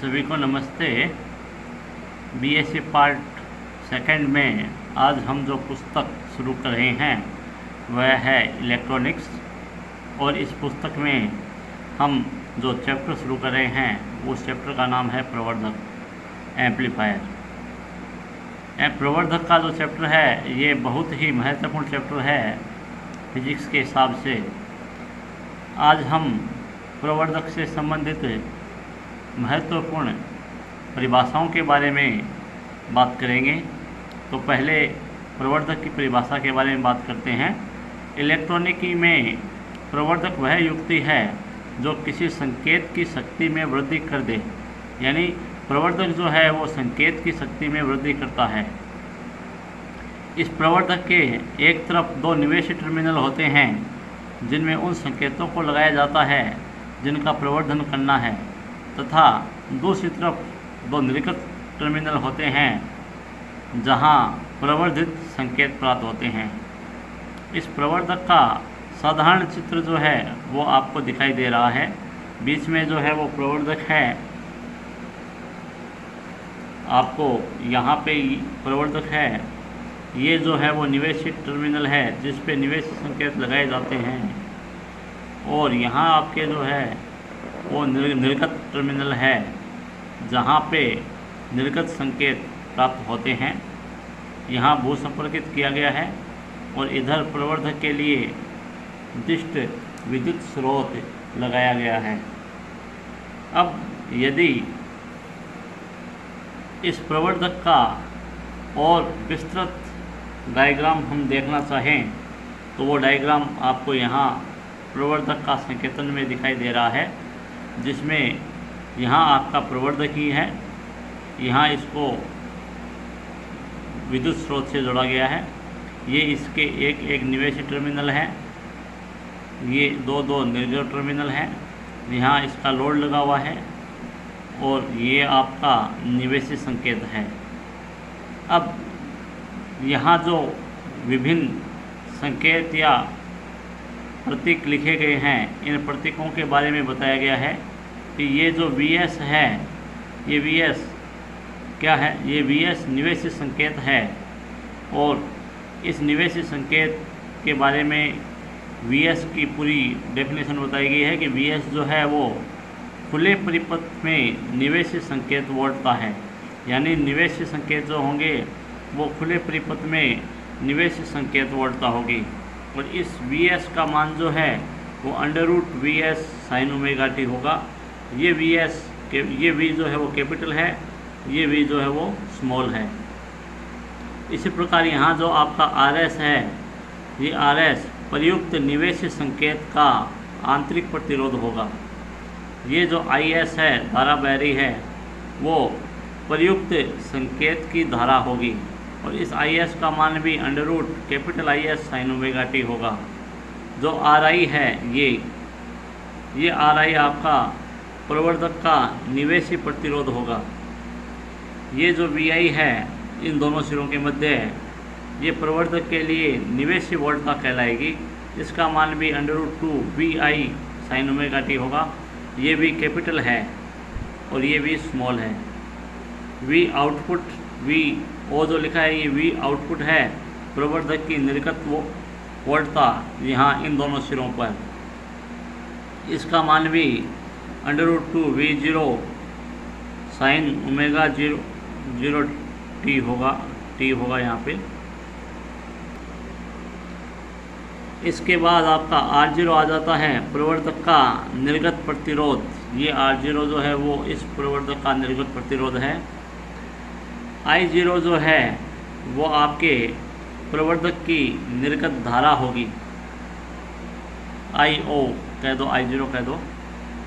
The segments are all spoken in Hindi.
सभी को नमस्ते। बीएससी पार्ट सेकंड में आज हम जो पुस्तक शुरू कर रहे हैं वह है इलेक्ट्रॉनिक्स, और इस पुस्तक में हम जो चैप्टर शुरू कर रहे हैं उस चैप्टर का नाम है प्रवर्धक, एम्पलीफायर। प्रवर्धक का जो चैप्टर है ये बहुत ही महत्वपूर्ण चैप्टर है फिजिक्स के हिसाब से। आज हम प्रवर्धक से संबंधित महत्वपूर्ण परिभाषाओं के बारे में बात करेंगे। तो पहले प्रवर्धक की परिभाषा के बारे में बात करते हैं। इलेक्ट्रॉनिकी में प्रवर्धक वह युक्ति है जो किसी संकेत की शक्ति में वृद्धि कर दे, यानी प्रवर्धक जो है वो संकेत की शक्ति में वृद्धि करता है। इस प्रवर्धक के एक तरफ दो निवेशी टर्मिनल होते हैं जिनमें उन संकेतों को लगाया जाता है जिनका प्रवर्धन करना है, तथा दूसरी तरफ दो निर्गत टर्मिनल होते हैं जहां प्रवर्धित संकेत प्राप्त होते हैं। इस प्रवर्धक का साधारण चित्र जो है वो आपको दिखाई दे रहा है। बीच में जो है वो प्रवर्धक है, आपको यहाँ पे प्रवर्धक है। ये जो है वो निवेशी टर्मिनल है जिस पे निवेशी संकेत लगाए जाते हैं, और यहाँ आपके जो है वो निर्गत टर्मिनल है जहाँ पे निर्गत संकेत प्राप्त होते हैं। यहाँ भू संपर्कित किया गया है और इधर प्रवर्धक के लिए विशिष्ट विद्युत स्रोत लगाया गया है। अब यदि इस प्रवर्धक का और विस्तृत डायग्राम हम देखना चाहें तो वो डायग्राम आपको यहाँ प्रवर्धक का संकेतन में दिखाई दे रहा है, जिसमें यहाँ आपका प्रवर्धक ही है। यहाँ इसको विद्युत स्रोत से जोड़ा गया है। ये इसके एक एक निवेशी टर्मिनल है, ये दो दो निर्गत टर्मिनल हैं। यहाँ इसका लोड लगा हुआ है और ये आपका निवेशी संकेत है। अब यहाँ जो विभिन्न संकेत या प्रतीक लिखे गए हैं, इन प्रतीकों के बारे में बताया गया है कि ये जो Vs है, ये Vs क्या है? ये Vs निवेशी संकेत है, और इस निवेशी संकेत के बारे में Vs की पूरी डेफिनेशन बताई गई है कि Vs जो है वो खुले परिपथ में निवेशी संकेत वोल्टता है, यानी निवेशी संकेत जो होंगे वो खुले परिपथ में निवेशी संकेत वोल्टता होगी। और इस Vs का मान जो है वो √Vs sin ओमेगा t होगा। ये V जो है वो कैपिटल है, ये V जो है वो स्मॉल है। इसी प्रकार यहाँ जो आपका Rs है, ये Rs प्रयुक्त निवेशी संकेत का आंतरिक प्रतिरोध होगा। ये जो Is है, धारा बह रही है, वो प्रयुक्त संकेत की धारा होगी, और इस Is का मान भी √Is sin ओमेगा t होगा। जो Ri है, ये Ri आपका प्रवर्धक का निवेशी प्रतिरोध होगा। ये जो Vi है इन दोनों सिरों के मध्य है, ये प्रवर्धक के लिए निवेशी वोल्टता कहलाएगी। इसका मान भी √2Vi sin ओमेगा t होगा। ये भी कैपिटल है और ये भी स्मॉल है। V आउटपुट, O जो लिखा है, ये V आउटपुट है प्रवर्धक की निर्गत वोल्टता यहाँ इन दोनों सिरों पर। इसका मान भी √2V0 sin ओमेगा 0 t होगा यहाँ पे। इसके बाद आपका R0 आ जाता है, प्रवर्धक का निर्गत प्रतिरोध। ये R0 जो है वो इस प्रवर्धक का निर्गत प्रतिरोध है। I0 जो है वो आपके प्रवर्धक की निर्गत धारा होगी, I0 कह दो,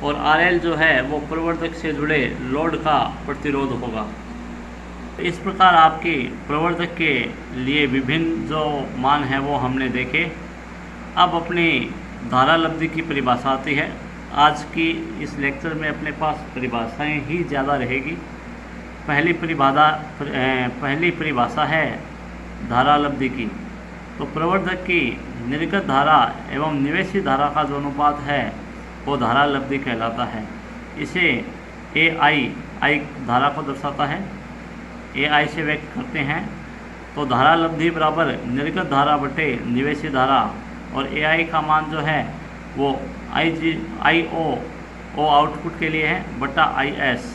और RL जो है वो प्रवर्धक से जुड़े लोड का प्रतिरोध होगा। इस प्रकार आपकी प्रवर्धक के लिए विभिन्न जो मान हैं वो हमने देखे। अब अपनी धारा लब्धि की परिभाषा आती है। आज की इस लेक्चर में अपने पास परिभाषाएं ही ज़्यादा रहेगी। पहली परिभाषा है धारा लब्धि की। तो प्रवर्धक की निर्गत धारा एवं निवेशी धारा का जो अनुपात है वो धारा लब्धि कहलाता है। इसे ए आई धारा को दर्शाता है, ए आई से व्यक्त करते हैं। तो धारा लब्धि बराबर निर्गत धारा बटे निवेशी धारा, और ए आई का मान जो है वो आई ओ आउटपुट के लिए है बटा आई एस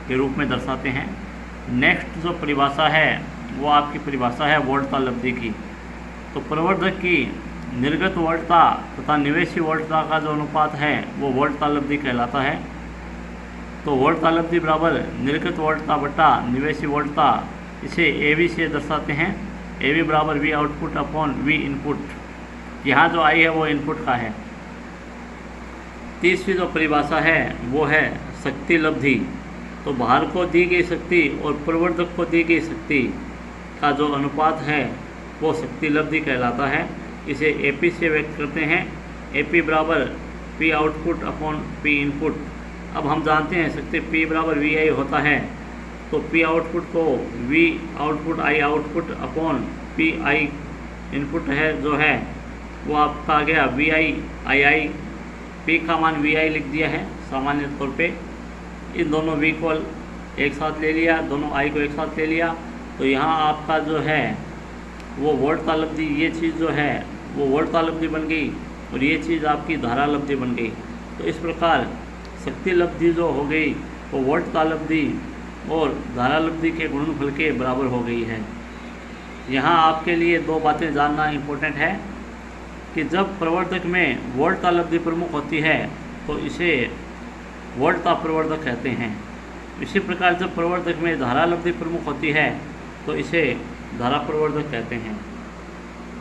के रूप में दर्शाते हैं। नेक्स्ट जो परिभाषा है वो आपकी परिभाषा है वोल्टता लब्धि की। तो प्रवर्धक की निर्गत वोल्टता तथा निवेशी वोल्टता का जो अनुपात है वो वोल्टता लब्धि कहलाता है। तो वोल्टता लब्धि बराबर निर्गत वोल्टता बटा निवेशी वोल्टता, इसे ए वी से दर्शाते हैं। ए वी बराबर we output upon we input, यहाँ जो आई है वो इनपुट का है। तीसरी जो परिभाषा है वो है शक्ति लब्धि। तो भार को दी गई शक्ति और प्रवर्धक को दी गई शक्ति का जो अनुपात है वो शक्ति लब्धि कहलाता है। इसे एपी से व्यक्त करते हैं। एपी बराबर P output upon P input. अब हम जानते हैं शक्ति पी बराबर वी आई होता है, तो पी आउटपुट को we output I output upon P I input है जो है वो आपका आ गया वी आई। पी का मान वी आई लिख दिया है सामान्य तौर पे। इन दोनों वी को एक साथ ले लिया, दोनों आई को एक साथ ले लिया, तो यहाँ आपका जो है वो वोल्टता लब्धि, ये चीज़ जो है वो वोल्टता लब्धि बन गई और ये चीज़ आपकी धारा लब्धि बन गई। तो इस प्रकार शक्ति लब्धि जो हो गई वो वोल्टता लब्धि और धारा लब्धि के गुणनफल के बराबर हो गई है। यहाँ आपके लिए दो बातें जानना इम्पोर्टेंट है कि जब प्रवर्धक में वोल्टता लब्धि प्रमुख होती है तो इसे वोल्टता प्रवर्धक कहते हैं। इसी प्रकार जब प्रवर्धक में धारा लब्धि प्रमुख होती है तो इसे धारा प्रवर्धक कहते हैं।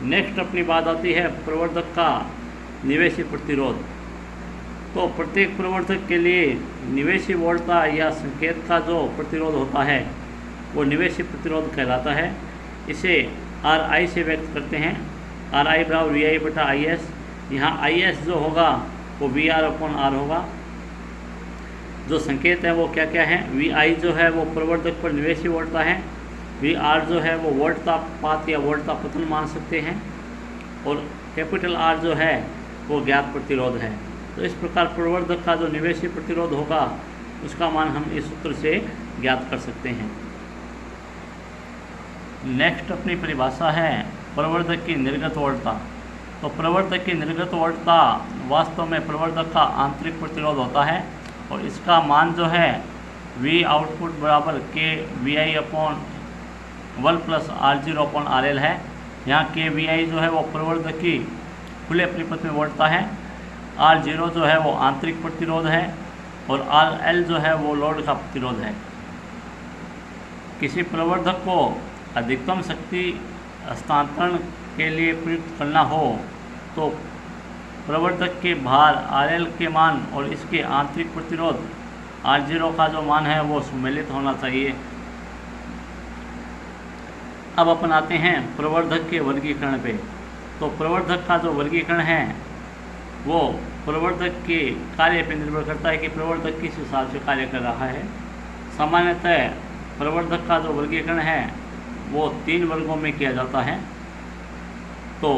नेक्स्ट अपनी बात आती है प्रवर्धक का निवेशी प्रतिरोध। तो प्रत्येक प्रवर्धक के लिए निवेशी वोल्टता या संकेत का जो प्रतिरोध होता है वो निवेशी प्रतिरोध कहलाता है। इसे आर आई से व्यक्त करते हैं। आर आई बराबर वी आई बटा आई एस। यहाँ आई एस जो होगा वो वी आर अपॉन आर होगा। जो संकेत है वो क्या क्या है, वी आई जो है वो प्रवर्धक पर निवेशी वोल्टता है, वी आर जो है वो वोल्टता पात या वोल्टता पतन मान सकते हैं, और कैपिटल आर जो है वो ज्ञात प्रतिरोध है। तो इस प्रकार प्रवर्धक का जो निवेशी प्रतिरोध होगा उसका मान हम इस सूत्र से ज्ञात कर सकते हैं। नेक्स्ट अपनी परिभाषा है प्रवर्धक की निर्गत वोल्टता। तो प्रवर्धक की निर्गत वोल्टता वास्तव में प्रवर्धक का आंतरिक प्रतिरोध होता है और इसका मान जो है वी आउटपुट बराबर के V I upon 1 plus R zero upon R L है। यहाँ के वी आई जो है वो प्रवर्धक की खुले परिपथ में वोल्टता है, आर जीरो जो है वो आंतरिक प्रतिरोध है और आर एल जो है वो लोड का प्रतिरोध है। किसी प्रवर्धक को अधिकतम शक्ति हस्तांतरण के लिए प्रयुक्त करना हो तो प्रवर्धक के भार आर एल के मान और इसके आंतरिक प्रतिरोध आर जीरो का जो मान है वो सम्मिलित होना चाहिए। अब अपन आते हैं प्रवर्धक के वर्गीकरण पे। तो प्रवर्धक का जो वर्गीकरण है वो प्रवर्धक के कार्य पर निर्भर करता है कि प्रवर्धक किस हिसाब से कार्य कर रहा है। सामान्यतः प्रवर्धक का जो वर्गीकरण है वो 3 वर्गों में किया जाता है। तो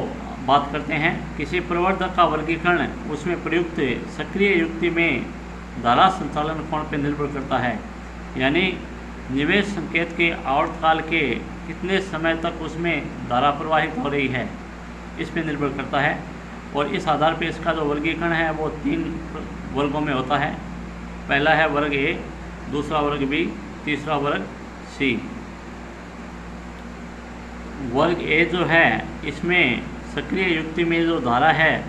बात करते हैं किसी प्रवर्धक का वर्गीकरण उसमें प्रयुक्त सक्रिय युक्ति में धारा संचालन कोण पर निर्भर करता है, यानी निवेश संकेत के आवर्तकाल के कितने समय तक उसमें धारा प्रवाहित हो रही है इस पर निर्भर करता है। और इस आधार पर इसका जो वर्गीकरण है वो 3 वर्गों में होता है। पहला है वर्ग ए, दूसरा वर्ग बी, तीसरा वर्ग सी। वर्ग ए जो है इसमें सक्रिय युक्ति में जो धारा है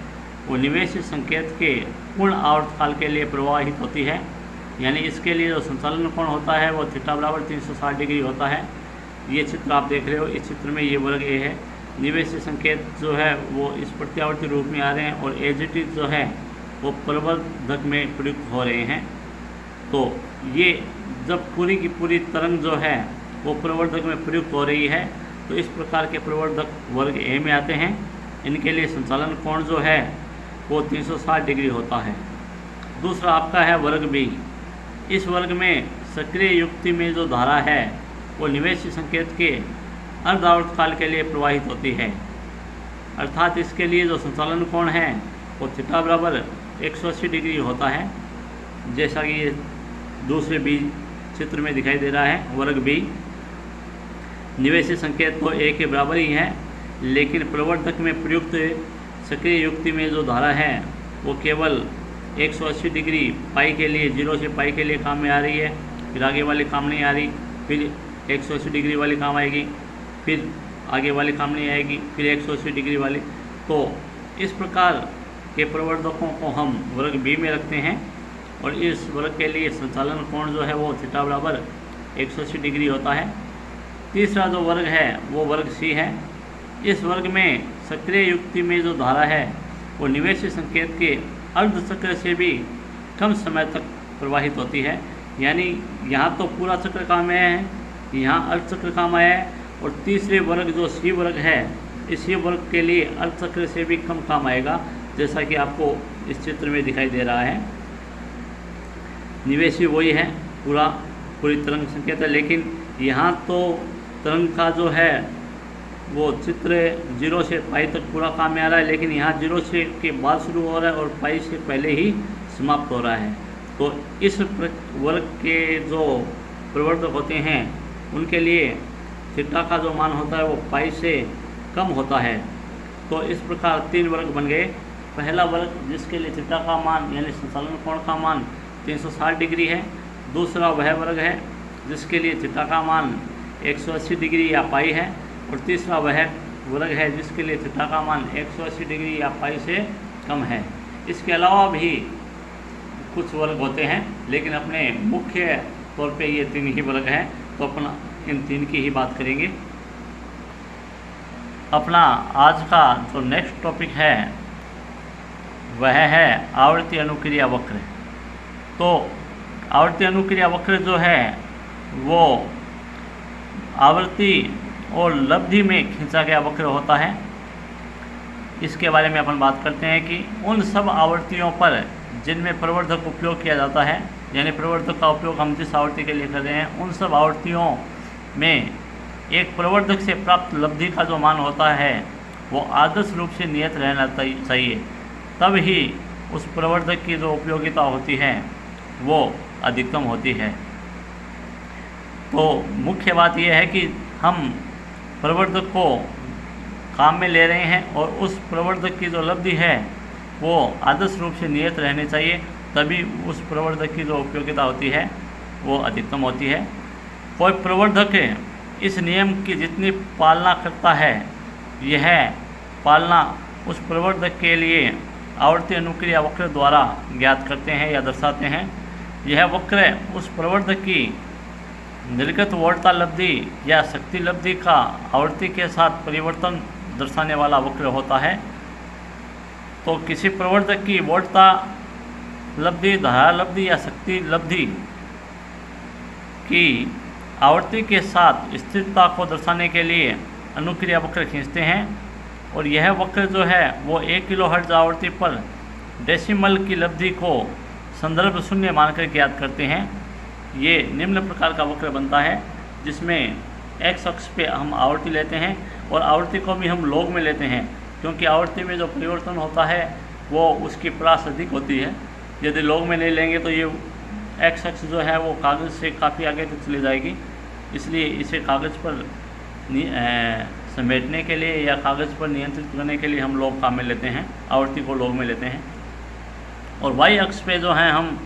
वो निवेश संकेत के पूर्ण आवर्तकाल के लिए प्रवाहित होती है, यानी इसके लिए जो संचालन कोण होता है वो थीटा बराबर 360 डिग्री होता है। ये चित्र आप देख रहे हो, इस चित्र में ये वर्ग ए है। निवेश संकेत जो है वो इस प्रत्यावर्ती रूप में आ रहे हैं और एजिटी जो है वो प्रवर्धक में प्रयुक्त हो रहे हैं। तो ये जब पूरी की पूरी तरंग जो है वो प्रवर्धक में प्रयुक्त हो रही है तो इस प्रकार के प्रवर्धक वर्ग ए में आते हैं। इनके लिए संचालन कोण जो है वो 360 डिग्री होता है। दूसरा आपका है वर्ग बी। इस वर्ग में सक्रिय युक्ति में जो धारा है वो निवेश संकेत के अर्धावर्तकाल के लिए प्रवाहित होती है, अर्थात इसके लिए जो संचालन कोण है वो थीटा बराबर 180 डिग्री होता है, जैसा कि ये दूसरे बी चित्र में दिखाई दे रहा है वर्ग बी। निवेशी संकेत तो ए के बराबर ही है, लेकिन प्रवर्धक में प्रयुक्त सक्रिय युक्ति में जो धारा है वो केवल 180 डिग्री पाई के लिए, 0 से पाई के लिए काम में आ रही है, फिर आगे वाली काम नहीं आ रही, फिर 180 डिग्री वाली काम आएगी, फिर आगे वाली काम नहीं आएगी, फिर 180 डिग्री वाली। तो इस प्रकार के प्रवर्धकों को हम वर्ग बी में रखते हैं और इस वर्ग के लिए संचालन कोण जो है वो थीटा बराबर 180 डिग्री होता है। तीसरा जो वर्ग है वो वर्ग सी है। इस वर्ग में सक्रिय युक्ति में जो धारा है वो निवेशी संकेत के अर्ध चक्र से भी कम समय तक प्रवाहित होती है। यानी यहाँ तो पूरा चक्र काम आया है, यहाँ अर्ध चक्र काम आया है, और तीसरे वर्ग जो सी वर्ग है, इसी वर्ग के लिए अर्ध चक्र से भी कम काम आएगा, जैसा कि आपको इस चित्र में दिखाई दे रहा है। निवेशी वही है, पूरी तरंग संकेत है, लेकिन यहाँ तो तरंग का जो है वो चित्र 0 से पाई तक पूरा काम में आ रहा है, लेकिन यहाँ 0 से के बाद शुरू हो रहा है और पाई से पहले ही समाप्त हो रहा है। तो इस वर्ग के जो प्रवर्धक होते हैं उनके लिए थीटा का जो मान होता है वो पाई से कम होता है। तो इस प्रकार 3 वर्ग बन गए। पहला वर्ग जिसके लिए थीटा का मान यानी संचालन कोण का मान 360 डिग्री है। दूसरा वह वर्ग है जिसके लिए थीटा का मान 180 डिग्री या पाई है, और तीसरा वह वर्ग है जिसके लिए थीटा का मान 180 डिग्री या पाई से कम है। इसके अलावा भी कुछ वर्ग होते हैं, लेकिन अपने मुख्य तौर पे ये 3 ही वर्ग हैं, तो अपना इन 3 की ही बात करेंगे। अपना आज का जो नेक्स्ट टॉपिक है वह है आवर्ती अनुक्रिया वक्र। तो आवर्ती अनुक्रिया वक्र जो है वो आवर्ती और लब्धि में खींचा गया वक्र होता है। इसके बारे में अपन बात करते हैं कि उन सब आवर्तियों पर जिनमें प्रवर्धक उपयोग किया जाता है, यानी प्रवर्धक का उपयोग हम जिस आवर्ती के लिए कर रहे हैं, उन सब आवर्तियों में एक प्रवर्धक से प्राप्त लब्धि का जो मान होता है वो आदर्श रूप से नियत रहना चाहिए, तब ही उस प्रवर्धक की जो उपयोगिता होती है वो अधिकतम होती है। तो मुख्य बात यह है कि हम प्रवर्धक को काम में ले रहे हैं और उस प्रवर्धक की जो लब्धि है वो आदर्श रूप से नियत रहनी चाहिए, तभी उस प्रवर्धक की जो उपयोगिता होती है वो अधिकतम होती है। कोई प्रवर्धक इस नियम की जितनी पालना करता है, यह पालना उस प्रवर्धक के लिए आवर्ती अनुक्रिया वक्र द्वारा ज्ञात करते हैं या दर्शाते हैं। यह वक्र उस प्रवर्धक की निर्गत वोल्टता लब्धि या शक्ति लब्धि का आवर्ती के साथ परिवर्तन दर्शाने वाला वक्र होता है। तो किसी प्रवर्धक की वोल्टता लब्धि, धारा लब्धि या शक्ति लब्धि की आवर्ती के साथ स्थिरता को दर्शाने के लिए अनुक्रिया वक्र खींचते हैं, और यह वक्र जो है वो 1 किलोहर्ट्ज़ आवृत्ति पर डेसिमल की लब्धि को संदर्भ शून्य मानकर ज्ञात करते हैं। ये निम्न प्रकार का वक्र बनता है जिसमें एक्स अक्ष पे हम आवृत्ति लेते हैं और आवृत्ति को भी हम लॉग में लेते हैं, क्योंकि आवृत्ति में जो परिवर्तन होता है वो उसकी प्रास अधिक होती है। यदि लॉग में नहीं लेंगे तो ये एक्स अक्ष जो है वो कागज़ से काफ़ी आगे तक चली जाएगी, इसलिए इसे कागज़ पर समेटने के लिए या कागज़ पर नियंत्रित करने के लिए हम लॉग काम में लेते हैं, आवृत्ति को लॉग में लेते हैं। और वाई अक्ष पे जो है हम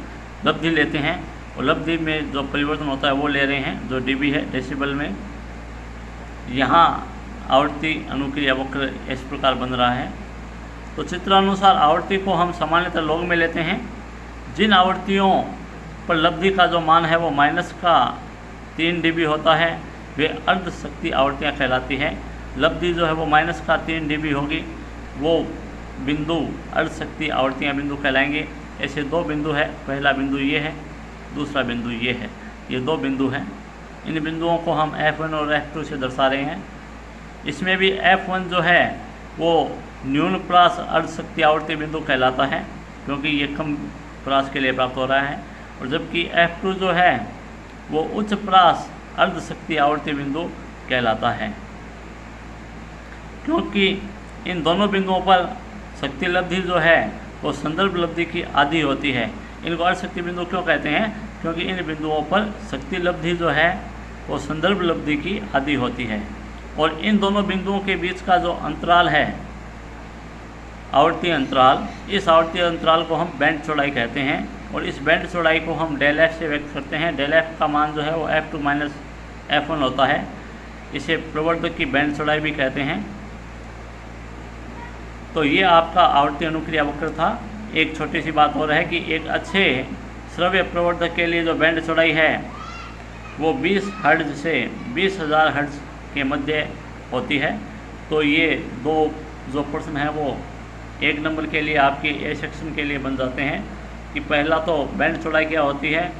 लब्धि लेते हैं, और लब्धि में जो परिवर्तन होता है वो ले रहे हैं जो डीबी है डेसिबल में। यहाँ आवर्ती अनुक्रिया वक्र इस प्रकार बन रहा है। तो चित्रानुसार आवर्ती को हम सामान्यतः लॉग में लेते हैं। जिन आवर्तियों पर लब्धि का जो मान है वो -3 dB होता है वे अर्ध शक्ति आवर्तियाँ कहलाती हैं। लब्धि जो है वो -3 dB होगी, वो बिंदु अर्ध शक्ति आवर्तियाँ बिंदु कहलाएंगे। ऐसे 2 बिंदु है, पहला बिंदु ये है, दूसरा बिंदु ये है, ये 2 बिंदु हैं। इन बिंदुओं को हम F1 और F2 से दर्शा रहे हैं। इसमें भी F1 जो है वो न्यून प्रास अर्ध शक्ति आवर्ती बिंदु कहलाता है, क्योंकि ये कम प्रास के लिए प्राप्त हो रहा है, और जबकि F2 जो है वो उच्च प्रास अर्ध शक्ति आवर्ती बिंदु कहलाता है। क्योंकि इन दोनों बिंदुओं पर शक्ति लब्धि जो है वो संदर्भ लब्धि की आधी होती है। इनको अर्ध शक्ति बिंदु क्यों कहते हैं? क्योंकि इन बिंदुओं पर शक्ति लब्धि जो है वो संदर्भ लब्धि की आधी होती है। और इन दोनों बिंदुओं के बीच का जो अंतराल है आवर्तीय अंतराल, इस आवर्तीय अंतराल को हम बैंड चौड़ाई कहते हैं। और इस बैंड चौड़ाई को हम डेल एफ से व्यक्त करते हैं। डेल एफ का मान जो है वो F2 माइनस F1 होता है। इसे प्रवर्धक की बैंड चौड़ाई भी कहते हैं। तो ये आपका आवर्ती अनुक्रिया वक्र था। एक छोटी सी बात और है कि एक अच्छे श्रव्य प्रवर्धक के लिए जो बैंड चौड़ाई है वो 20 हर्ट्ज से 20,000 हर्ट्ज के मध्य होती है। तो ये दो जो प्रश्न है वो एक नंबर के लिए आपके ए सेक्शन के लिए बन जाते हैं कि पहला तो बैंड चौड़ाई क्या होती है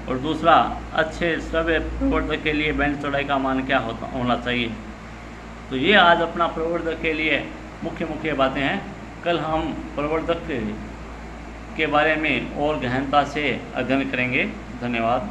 और दूसरा अच्छे श्रव्य प्रवर्धक के लिए बैंड चौड़ाई का मान क्या होना चाहिए। तो ये आज अपना प्रवर्धक के लिए मुख्य बातें हैं। कल हम प्रवर्धक के बारे में और गहनता से अध्ययन करेंगे। धन्यवाद।